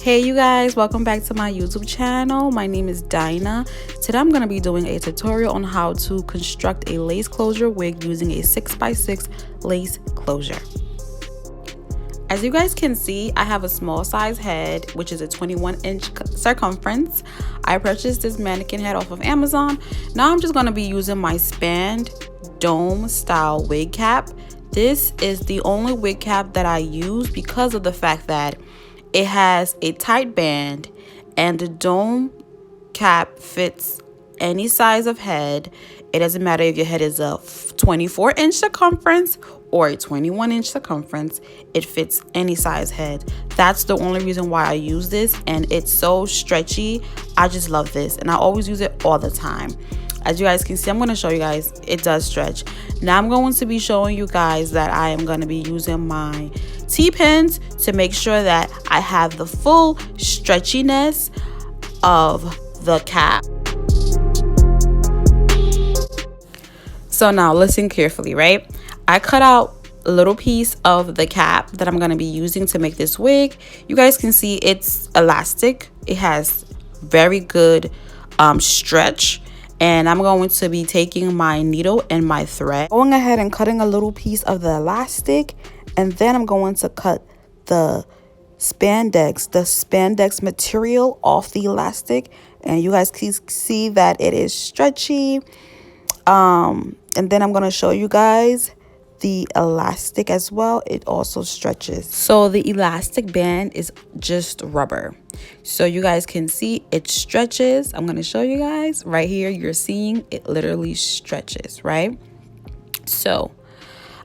Hey you guys, welcome back to my YouTube channel. My name is Dinah. Today I'm going to be doing a tutorial on how to construct a lace closure wig using a 6x6 lace closure. As you guys can see, I have a small size head, which is a 21-inch circumference. I purchased this mannequin head off of Amazon. Now I'm just going to be using my spanned dome style wig cap. This is the only wig cap that I use because of the fact that it has a tight band and the dome cap fits any size of head. It doesn't matter if your head is a 24-inch circumference or a 21-inch circumference. It fits any size head. That's the only reason why I use this, and it's so stretchy. I just love this, and I always use it all the time. As you guys can see, I'm going to show you guys, it does stretch. Now I'm going to be showing you guys that I am going to be using my T-pins to make sure that I have the full stretchiness of the cap. So now listen carefully, right? I cut out a little piece of the cap that I'm going to be using to make this wig. You guys can see it's elastic. It has very good stretch. And I'm going to be taking my needle and my thread, going ahead and cutting a little piece of the elastic, and then I'm going to cut the spandex material off the elastic, and you guys can see that it is stretchy. And then I'm going to show you guys the elastic as well. It also stretches. So the elastic band is just rubber, so you guys can see it stretches. I'm going to show you guys right here. You're seeing it literally stretches, right? So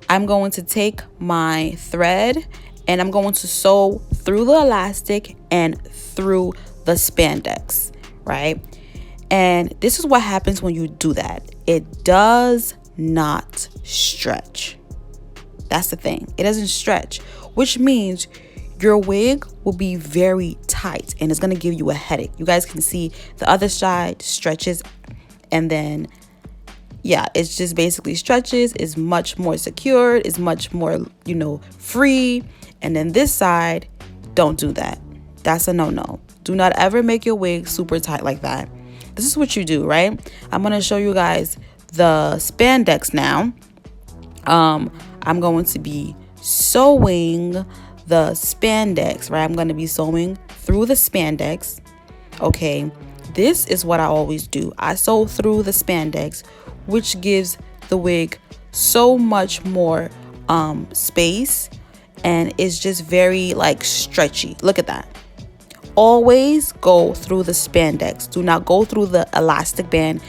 I'm going to take my thread and I'm going to sew through the elastic and through the spandex, right? And this is what happens when you do that. It does not stretch. That's the thing. It doesn't stretch, which means your wig will be very tight and it's going to give you a headache. You guys can see the other side stretches, and then yeah, it's just basically stretches, is much more secured, is much more, free. And then this side, don't do that. That's a no-no. Do not ever make your wig super tight like that. This is what you do, right? I'm going to show you guys the spandex now. I'm going to be sewing the spandex, right? I'm going to be sewing through the spandex. Okay, this is what I always do. I sew through the spandex, which gives the wig so much more space, and it's just very stretchy. Look at that. Always go through the spandex. Do not go through the elastic band.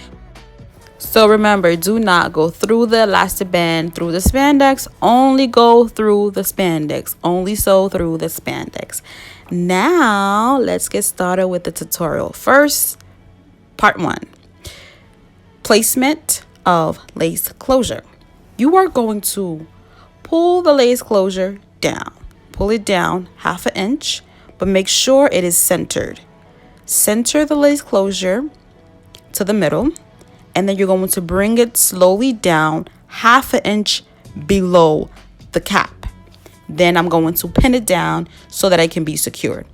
So remember, do not go through the elastic band, through the spandex. Only go through the spandex. Only sew through the spandex. Now, let's get started with the tutorial. First, part 1. Placement of lace closure. You are going to pull the lace closure down. Pull it down 1/2 inch, but make sure it is centered. Center the lace closure to the middle. And then you're going to bring it slowly down 1/2 inch below the cap. Then I'm going to pin it down so that it can be secured.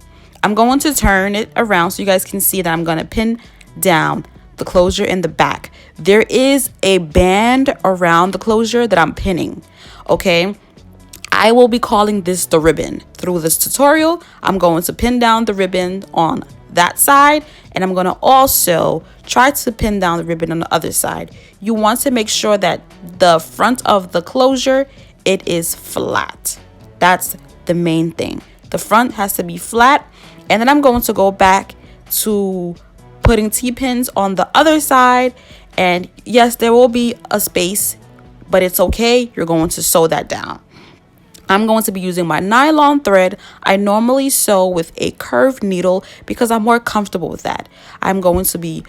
I'm going to turn it around so you guys can see that I'm going to pin down the closure in the back. There is a band around the closure that I'm pinning, okay? I will be calling this the ribbon. Through this tutorial, I'm going to pin down the ribbon on that side, and I'm going to also try to pin down the ribbon on the other side. You want to make sure that the front of the closure, it is flat. That's the main thing. The front has to be flat. And then I'm going to go back to putting T-pins on the other side, and yes, there will be a space, but it's okay. You're going to sew that down. I'm going to be using my nylon thread. I normally sew with a curved needle because I'm more comfortable with that. I'm going to be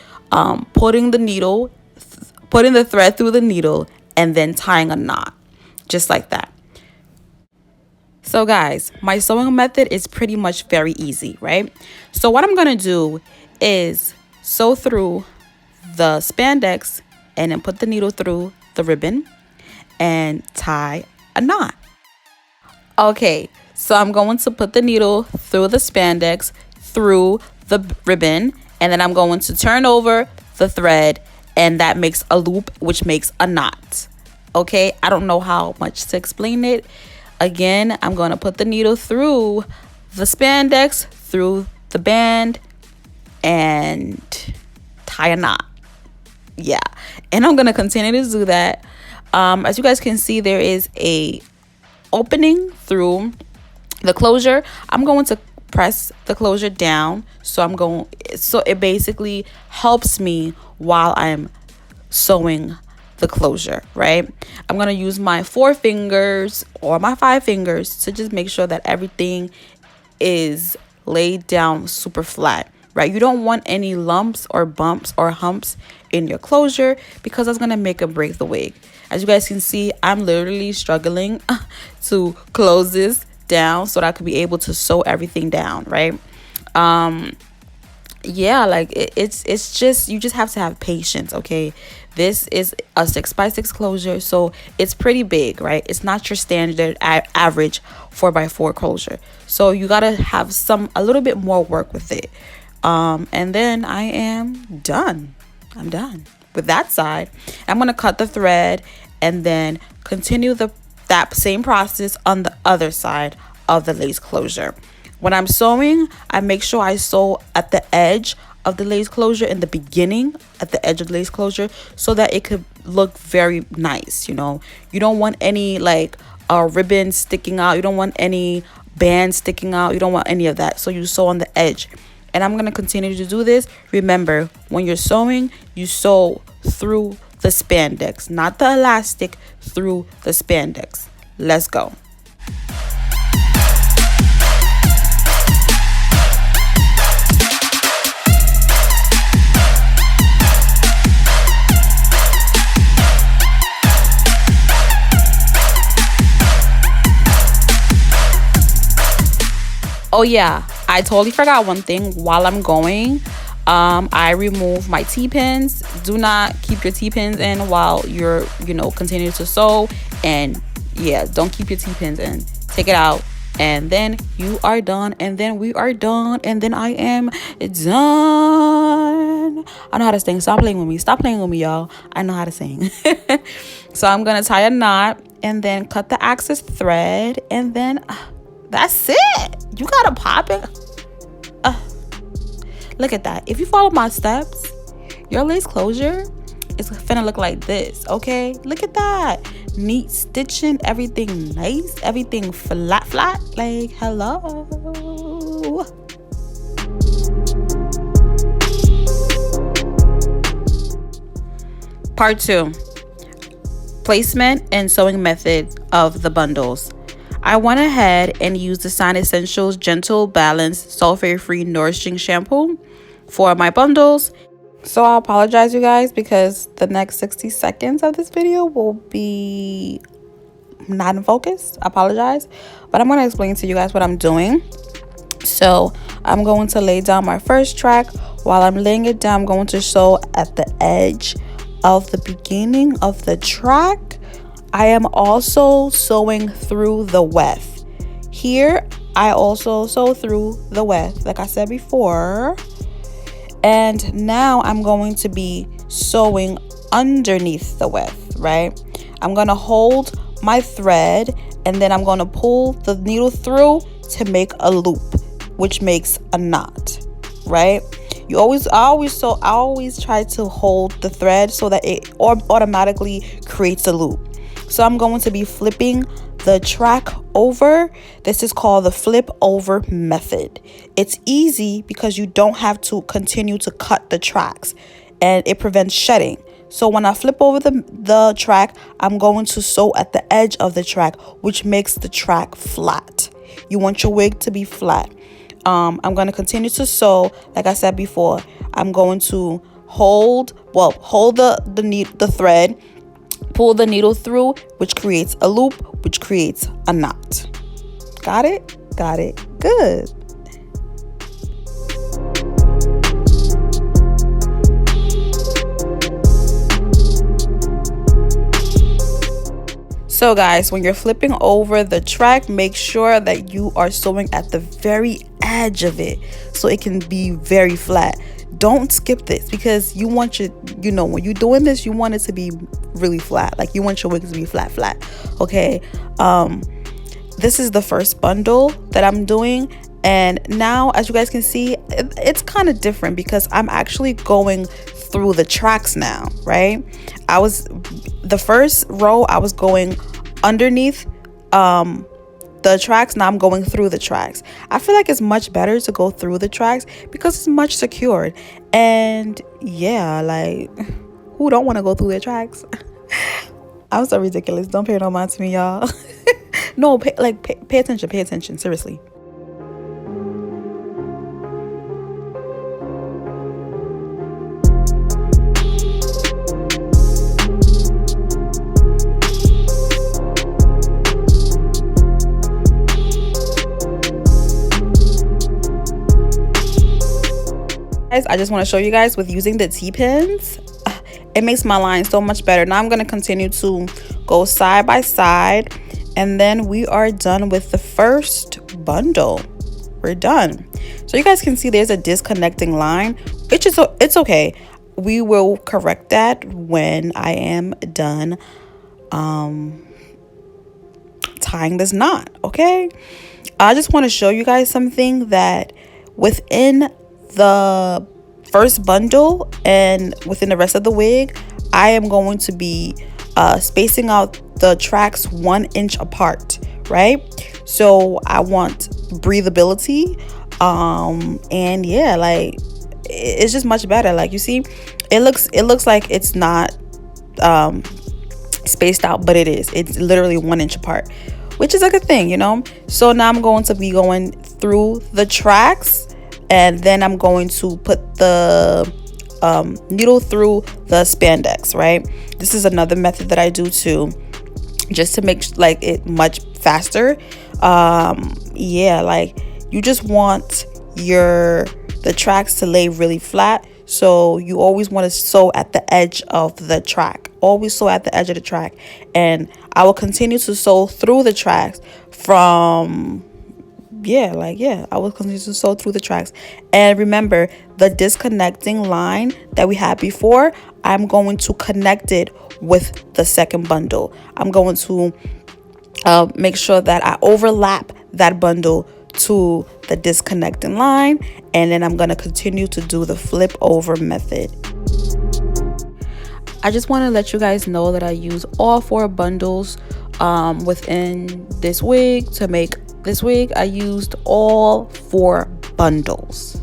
putting the thread through the needle and then tying a knot, just like that. So guys, my sewing method is pretty much very easy, right? So what I'm going to do is sew through the spandex and then put the needle through the ribbon and tie a knot. Okay, so I'm going to put the needle through the spandex, through the ribbon, and then I'm going to turn over the thread, and that makes a loop, which makes a knot. Okay, I don't know how much to explain it. Again, I'm going to put the needle through the spandex, through the band, and tie a knot. Yeah, and I'm going to continue to do that. As you guys can see, there is a opening through the closure. I'm going to press the closure down, so it basically helps me while I'm sewing the closure, right? I'm gonna use my 4 fingers or my 5 fingers to just make sure that everything is laid down super flat, right? You don't want any lumps or bumps or humps in your closure, because that's gonna make or break the wig. As you guys can see, I'm literally struggling to close this down so that I could be able to sew everything down, right? Yeah, like it's just, you just have to have patience. Okay, this is a 6x6 closure, so it's pretty big, right? It's not your standard average 4x4 closure, so you gotta have a little bit more work with it. And then I am done. I'm done with that side. I'm gonna cut the thread and then continue that same process on the other side of the lace closure. When I'm sewing, I make sure I sew at the edge of the lace closure, in the beginning, at the edge of the lace closure, so that it could look very nice. You know, you don't want any like ribbon sticking out. You don't want any band sticking out. You don't want any of that. So you sew on the edge. And I'm going to continue to do this. Remember, when you're sewing, you sew through the spandex, not the elastic, through the spandex. Let's go. Oh yeah, I totally forgot one thing. While I'm going, I remove my T-pins. Do not keep your T-pins in while you're, continuing to sew. And yeah, don't keep your T-pins in. Take it out, and then you are done, and then we are done, and then I am done. I know how to sing. Stop playing with me. Stop playing with me, y'all. I know how to sing. So I'm gonna tie a knot and then cut the excess thread, and then that's it. You gotta pop it. Look at that. If you follow my steps, your lace closure is finna look like this. Okay, look at that. Neat stitching, everything nice, everything flat. Like, hello. Part 2. Placement and sewing method of the bundles. I went ahead and used the Sign Essentials Gentle Balanced Sulfate-Free Nourishing Shampoo for my bundles. So I apologize, you guys, because the next 60 seconds of this video will be not in focus. I apologize. But I'm going to explain to you guys what I'm doing. So I'm going to lay down my first track. While I'm laying it down, I'm going to sew at the edge of the beginning of the track. I am also sewing through the weft. Here, I also sew through the weft, like I said before. And now I'm going to be sewing underneath the weft, right? I'm going to hold my thread, and then I'm going to pull the needle through to make a loop, which makes a knot, right? I always try to hold the thread so that it automatically creates a loop. So I'm going to be flipping the track over. This is called the flip over method. It's easy because you don't have to continue to cut the tracks, and it prevents shedding. So when I flip over the track, I'm going to sew at the edge of the track, which makes the track flat. You want your wig to be flat. I'm going to continue to sew. Like I said before, I'm going to hold the thread, pull the needle through, which creates a loop, which creates a knot. Got it? Got it. Good. So guys, when you're flipping over the track, make sure that you are sewing at the very edge of it so it can be very flat. Don't skip this, because you want your, you know, when you're doing this, you want it to be really flat. Like, you want your wig to be flat. Okay. This is the first bundle that I'm doing, and now, as you guys can see, it's kind of different because I'm actually going through the tracks now, right? The first row I was going underneath the tracks. Now I'm going through the tracks. I feel like it's much better to go through the tracks because it's much secured. And yeah, like, who don't want to go through their tracks? I'm so ridiculous. Don't pay no mind to me, y'all. No, pay attention, seriously. I just want to show you guys with using the T-pins, it makes my line so much better. Now I'm going to continue to go side by side, and then we are done with the first bundle. We're done. So you guys can see there's a disconnecting line. It's okay. We will correct that when I am done tying this knot. Okay, I just want to show you guys something that within the first bundle and within the rest of the wig, I am going to be spacing out the tracks 1 inch apart, right? So I want breathability, and yeah, like, it's just much better. Like, you see, it looks like it's not spaced out, but it's literally 1 inch apart, which is a good thing, you know. So now I'm going to be going through the tracks, and then I'm going to put the needle through the spandex, right? This is another method that I do too, just to make like it much faster. Yeah, like, you just want the tracks to lay really flat, so you always want to sew at the edge of the track. Always sew at the edge of the track, and I will continue to sew through the tracks from I will continue to sew through the tracks. And remember, the disconnecting line that we had before, I'm going to connect it with the second bundle. I'm going to make sure that I overlap that bundle to the disconnecting line, and then I'm going to continue to do the flip over method. I just want to let you guys know that I use all 4 bundles within this wig to make this wig. I used all 4 bundles.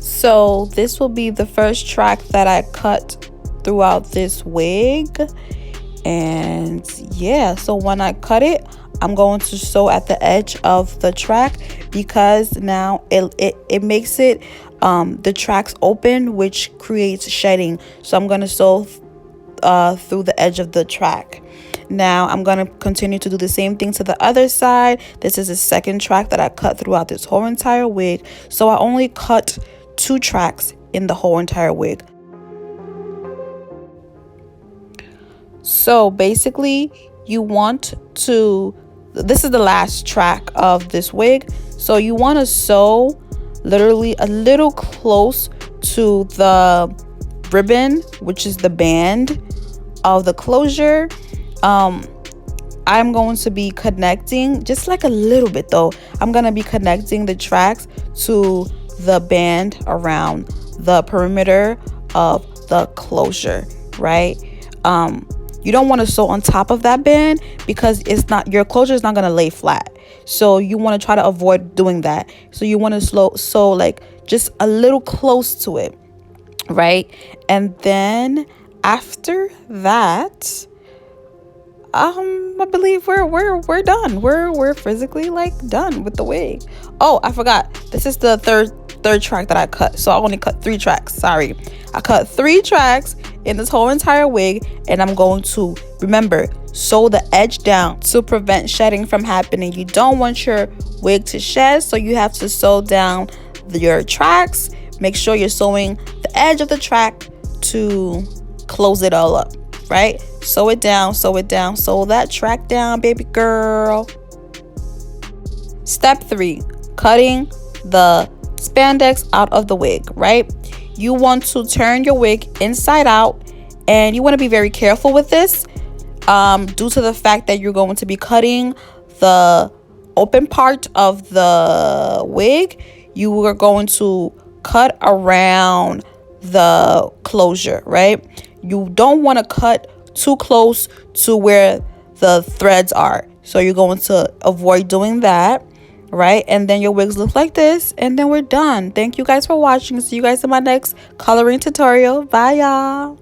So this will be the first track that I cut throughout this wig. And yeah, so when I cut it, I'm going to sew at the edge of the track, because now it makes it the tracks open, which creates shedding. So I'm going to sew through the edge of the track. Now I'm going to continue to do the same thing to the other side. This is the second track that I cut throughout this whole entire wig. So I only cut 2 tracks in the whole entire wig. So basically, you want to, this is the last track of this wig, so you want to sew literally a little close to the ribbon, which is the band of the closure. I'm going to be connecting just like a little bit though. I'm going to be connecting the tracks to the band around the perimeter of the closure, right? You don't want to sew on top of that band, because your closure is not going to lay flat. So you want to try to avoid doing that. So you want to sew like just a little close to it, right? And then after that, I believe we're done. We're physically like done with the wig. Oh, I forgot. This is the third track that I cut. So I only cut 3 tracks. I cut 3 tracks in this whole entire wig, and I'm going to, remember, sew the edge down to prevent shedding from happening. You don't want your wig to shed, so you have to sew down your tracks. Make sure you're sewing the edge of the track to close it all up, right? Sew it down, sew it down, sew that track down, baby girl. Step 3, cutting the spandex out of the wig, right? You want to turn your wig inside out, and you want to be very careful with this due to the fact that you're going to be cutting the open part of the wig. You are going to cut around the closure, right? You don't want to cut too close to where the threads are, so you're going to avoid doing that, right? And then your wigs look like this, and then we're done. Thank you guys for watching. See you guys in my next coloring tutorial. Bye, y'all.